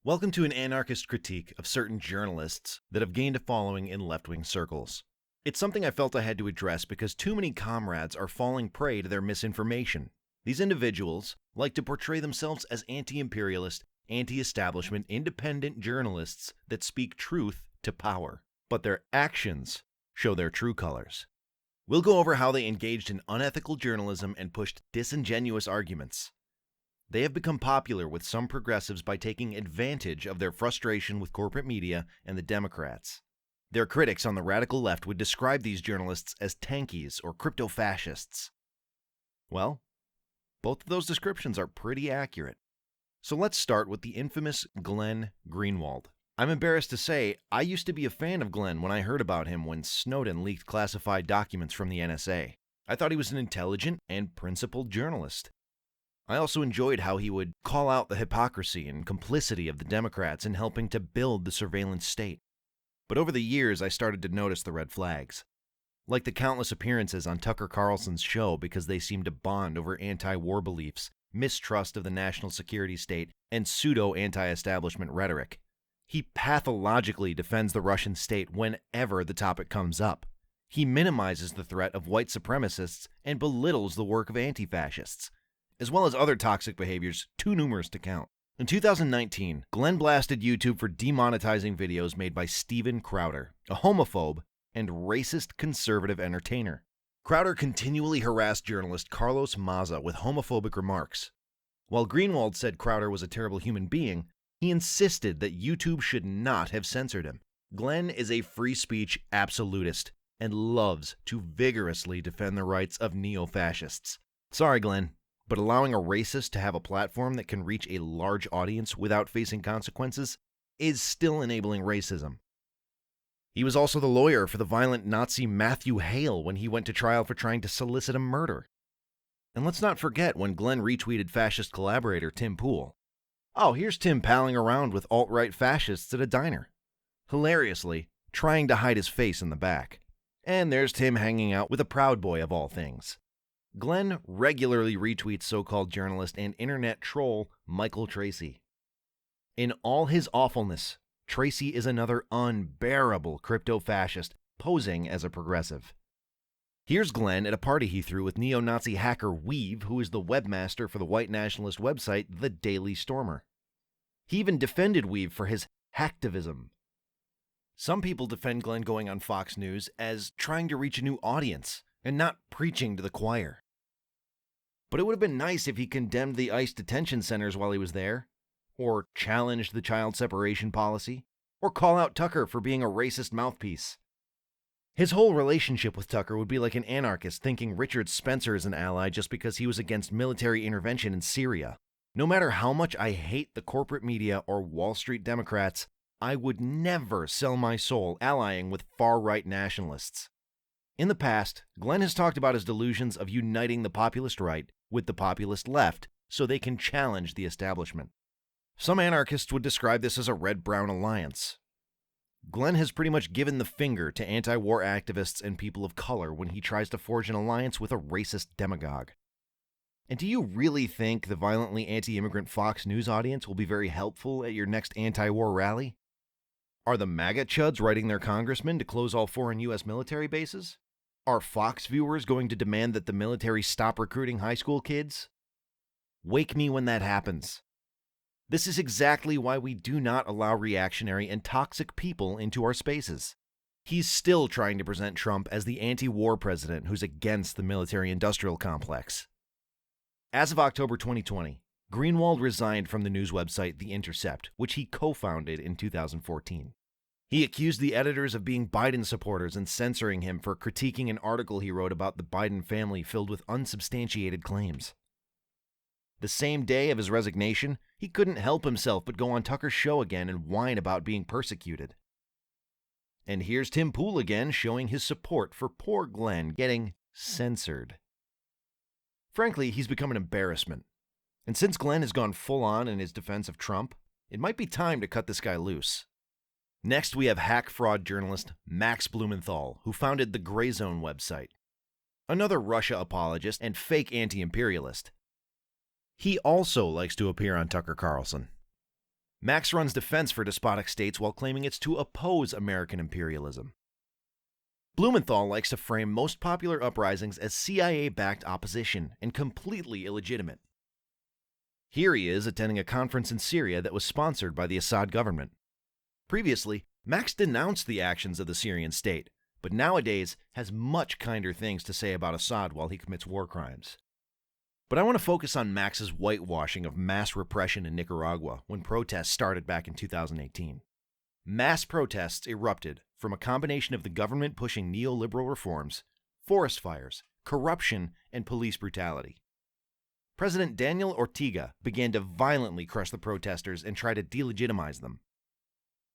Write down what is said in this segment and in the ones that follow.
Welcome to an anarchist critique of certain journalists that have gained a following in left-wing circles. It's something I felt I had to address because too many comrades are falling prey to their misinformation. These individuals like to portray themselves as anti-imperialist, anti-establishment, independent journalists that speak truth to power, but their actions show their true colors. We'll go over how they engaged in unethical journalism and pushed disingenuous arguments. They have become popular with some progressives by taking advantage of their frustration with corporate media and the Democrats. Their critics on the radical left would describe these journalists as tankies or crypto-fascists. Well, both of those descriptions are pretty accurate. So let's start with the infamous Glenn Greenwald. I'm embarrassed to say, I used to be a fan of Glenn when I heard about him when Snowden leaked classified documents from the NSA. I thought he was an intelligent and principled journalist. I also enjoyed how he would call out the hypocrisy and complicity of the Democrats in helping to build the surveillance state. But over the years, I started to notice the red flags. Like the countless appearances on Tucker Carlson's show because they seemed to bond over anti-war beliefs, mistrust of the national security state, and pseudo-anti-establishment rhetoric. He pathologically defends the Russian state whenever the topic comes up. He minimizes the threat of white supremacists and belittles the work of anti-fascists, as well as other toxic behaviors too numerous to count. In 2019, Glenn blasted YouTube for demonetizing videos made by Steven Crowder, a homophobe and racist conservative entertainer. Crowder continually harassed journalist Carlos Maza with homophobic remarks. While Greenwald said Crowder was a terrible human being, he insisted that YouTube should not have censored him. Glenn is a free speech absolutist and loves to vigorously defend the rights of neo-fascists. Sorry, Glenn, but allowing a racist to have a platform that can reach a large audience without facing consequences is still enabling racism. He was also the lawyer for the violent Nazi Matthew Hale when he went to trial for trying to solicit a murder. And let's not forget when Glenn retweeted fascist collaborator Tim Pool. Oh, here's Tim palling around with alt-right fascists at a diner, hilariously trying to hide his face in the back. And there's Tim hanging out with a Proud Boy of all things. Glenn regularly retweets so-called journalist and internet troll Michael Tracy. In all his awfulness, Tracy is another unbearable crypto-fascist posing as a progressive. Here's Glenn at a party he threw with neo-Nazi hacker Weave, who is the webmaster for the white nationalist website The Daily Stormer. He even defended Weave for his hacktivism. Some people defend Glenn going on Fox News as trying to reach a new audience and not preaching to the choir. But it would have been nice if he condemned the ICE detention centers while he was there, or challenged the child separation policy, or call out Tucker for being a racist mouthpiece. His whole relationship with Tucker would be like an anarchist thinking Richard Spencer is an ally just because he was against military intervention in Syria. No matter how much I hate the corporate media or Wall Street Democrats, I would never sell my soul allying with far-right nationalists. In the past, Glenn has talked about his delusions of uniting the populist right with the populist left so they can challenge the establishment. Some anarchists would describe this as a red-brown alliance. Glenn has pretty much given the finger to anti-war activists and people of color when he tries to forge an alliance with a racist demagogue. And do you really think the violently anti-immigrant Fox News audience will be very helpful at your next anti-war rally? Are the MAGA chuds writing their congressman to close all foreign U.S. military bases? Are Fox viewers going to demand that the military stop recruiting high school kids? Wake me when that happens. This is exactly why we do not allow reactionary and toxic people into our spaces. He's still trying to present Trump as the anti-war president who's against the military-industrial complex. As of October 2020, Greenwald resigned from the news website The Intercept, which he co-founded in 2014. He accused the editors of being Biden supporters and censoring him for critiquing an article he wrote about the Biden family filled with unsubstantiated claims. The same day of his resignation, he couldn't help himself but go on Tucker's show again and whine about being persecuted. And here's Tim Pool again showing his support for poor Glenn getting censored. Frankly, he's become an embarrassment. And since Glenn has gone full on in his defense of Trump, it might be time to cut this guy loose. Next, we have hack fraud journalist Max Blumenthal, who founded the Gray Zone website. Another Russia apologist and fake anti-imperialist. He also likes to appear on Tucker Carlson. Max runs defense for despotic states while claiming it's to oppose American imperialism. Blumenthal likes to frame most popular uprisings as CIA-backed opposition and completely illegitimate. Here he is attending a conference in Syria that was sponsored by the Assad government. Previously, Max denounced the actions of the Syrian state, but nowadays has much kinder things to say about Assad while he commits war crimes. But I want to focus on Max's whitewashing of mass repression in Nicaragua when protests started back in 2018. Mass protests erupted from a combination of the government pushing neoliberal reforms, forest fires, corruption, and police brutality. President Daniel Ortega began to violently crush the protesters and try to delegitimize them.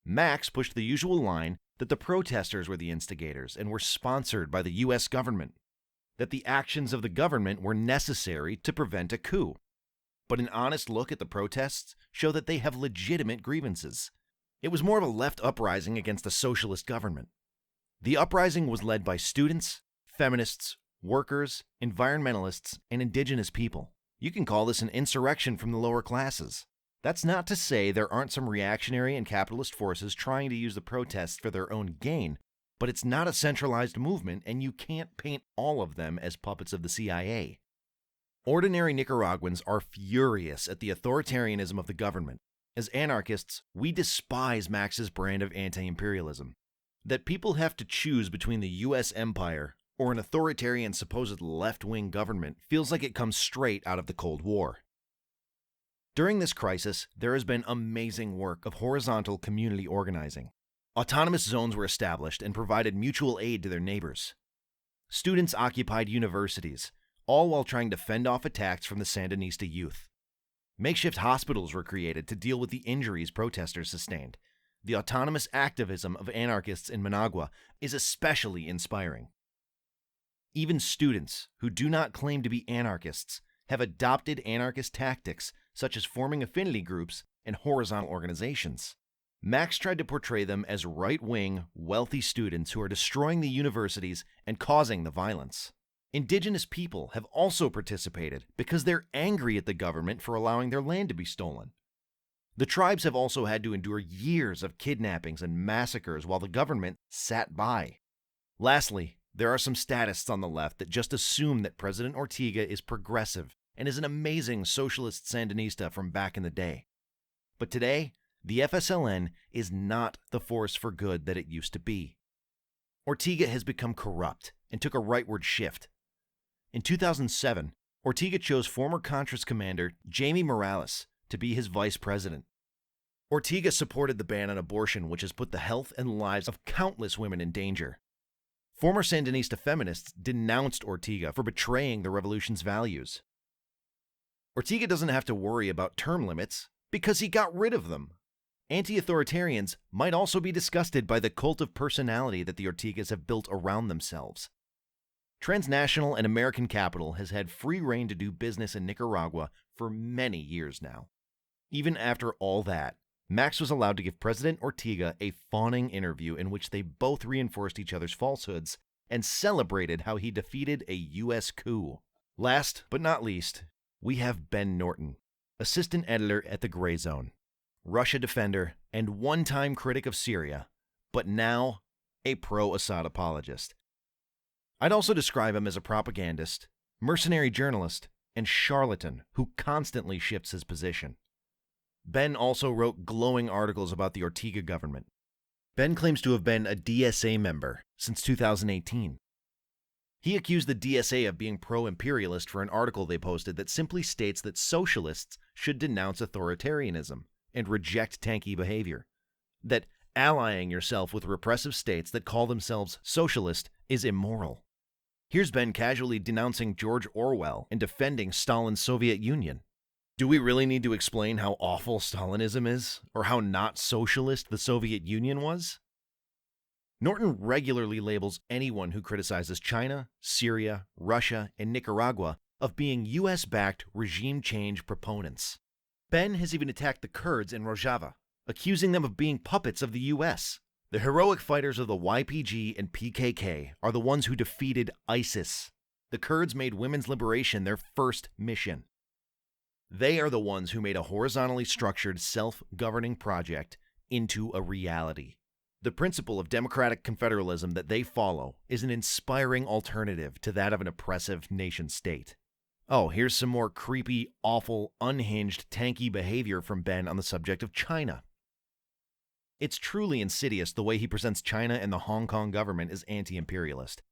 Max pushed the usual line that the protesters were the instigators and were sponsored by the U.S. government, that the actions of the government were necessary to prevent a coup. But an honest look at the protests show that they have legitimate grievances. It was more of a left uprising against a socialist government. The uprising was led by students, feminists, workers, environmentalists, and indigenous people. You can call this an insurrection from the lower classes. That's not to say there aren't some reactionary and capitalist forces trying to use the protests for their own gain, but it's not a centralized movement, and you can't paint all of them as puppets of the CIA. Ordinary Nicaraguans are furious at the authoritarianism of the government. As anarchists, we despise Max's brand of anti-imperialism. That people have to choose between the U.S. empire or an authoritarian supposed left-wing government feels like it comes straight out of the Cold War. During this crisis, there has been amazing work of horizontal community organizing. Autonomous zones were established and provided mutual aid to their neighbors. Students occupied universities, all while trying to fend off attacks from the Sandinista youth. Makeshift hospitals were created to deal with the injuries protesters sustained. The autonomous activism of anarchists in Managua is especially inspiring. Even students who do not claim to be anarchists have adopted anarchist tactics such as forming affinity groups and horizontal organizations. Max tried to portray them as right-wing, wealthy students who are destroying the universities and causing the violence. Indigenous people have also participated because they're angry at the government for allowing their land to be stolen. The tribes have also had to endure years of kidnappings and massacres while the government sat by. Lastly, there are some statists on the left that just assume that President Ortega is progressive and is an amazing socialist Sandinista from back in the day. But today, the FSLN is not the force for good that it used to be. Ortega has become corrupt and took a rightward shift. In 2007, Ortega chose former Contras commander Jamie Morales to be his vice president. Ortega supported the ban on abortion, which has put the health and lives of countless women in danger. Former Sandinista feminists denounced Ortega for betraying the revolution's values. Ortega doesn't have to worry about term limits because he got rid of them. Anti-authoritarians might also be disgusted by the cult of personality that the Ortegas have built around themselves. Transnational and American capital has had free rein to do business in Nicaragua for many years now. Even after all that, Max was allowed to give President Ortega a fawning interview in which they both reinforced each other's falsehoods and celebrated how he defeated a U.S. coup. Last but not least, we have Ben Norton, assistant editor at The Gray Zone, Russia defender and one-time critic of Syria, but now a pro-Assad apologist. I'd also describe him as a propagandist, mercenary journalist, and charlatan who constantly shifts his position. Ben also wrote glowing articles about the Ortega government. Ben claims to have been a DSA member since 2018. He accused the DSA of being pro-imperialist for an article they posted that simply states that socialists should denounce authoritarianism and reject tanky behavior, that allying yourself with repressive states that call themselves socialist is immoral. Here's Ben casually denouncing George Orwell and defending Stalin's Soviet Union. Do we really need to explain how awful Stalinism is, or how not socialist the Soviet Union was? Norton regularly labels anyone who criticizes China, Syria, Russia, and Nicaragua of being US-backed regime change proponents. Ben has even attacked the Kurds in Rojava, accusing them of being puppets of the US. The heroic fighters of the YPG and PKK are the ones who defeated ISIS. The Kurds made women's liberation their first mission. They are the ones who made a horizontally structured, self-governing project into a reality. The principle of democratic confederalism that they follow is an inspiring alternative to that of an oppressive nation-state. Oh, here's some more creepy, awful, unhinged, tanky behavior from Ben on the subject of China. It's truly insidious the way he presents China and the Hong Kong government as anti-imperialist.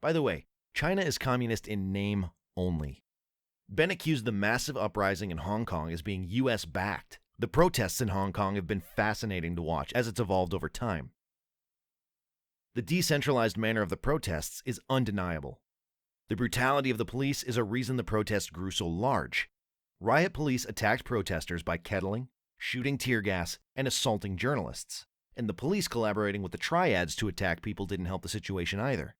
By the way, China is communist in name only. Ben accused the massive uprising in Hong Kong as being US-backed. The protests in Hong Kong have been fascinating to watch as it's evolved over time. The decentralized manner of the protests is undeniable. The brutality of the police is a reason the protests grew so large. Riot police attacked protesters by kettling, shooting tear gas, and assaulting journalists. And the police collaborating with the triads to attack people didn't help the situation either.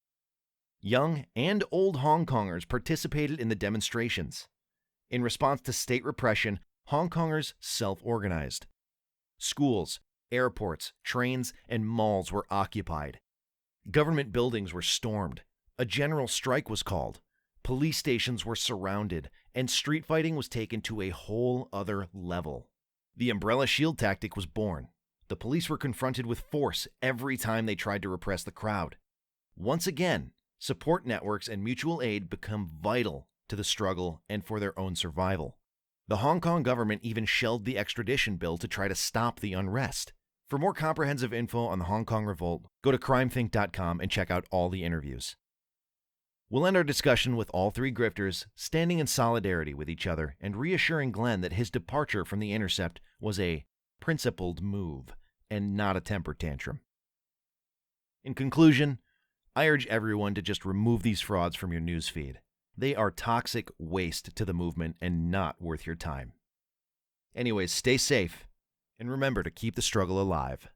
Young and old Hong Kongers participated in the demonstrations. In response to state repression, Hong Kongers self-organized. Schools, airports, trains, and malls were occupied. Government buildings were stormed. A general strike was called. Police stations were surrounded, and street fighting was taken to a whole other level. The umbrella shield tactic was born. The police were confronted with force every time they tried to repress the crowd. Once again, support networks and mutual aid become vital to the struggle and for their own survival. The Hong Kong government even shelved the extradition bill to try to stop the unrest. For more comprehensive info on the Hong Kong revolt, go to crimethink.com and check out all the interviews. We'll end our discussion with all three grifters standing in solidarity with each other and reassuring Glenn that his departure from The Intercept was a principled move and not a temper tantrum. In conclusion, I urge everyone to just remove these frauds from your newsfeed. They are toxic waste to the movement and not worth your time. Anyways, stay safe, and remember to keep the struggle alive.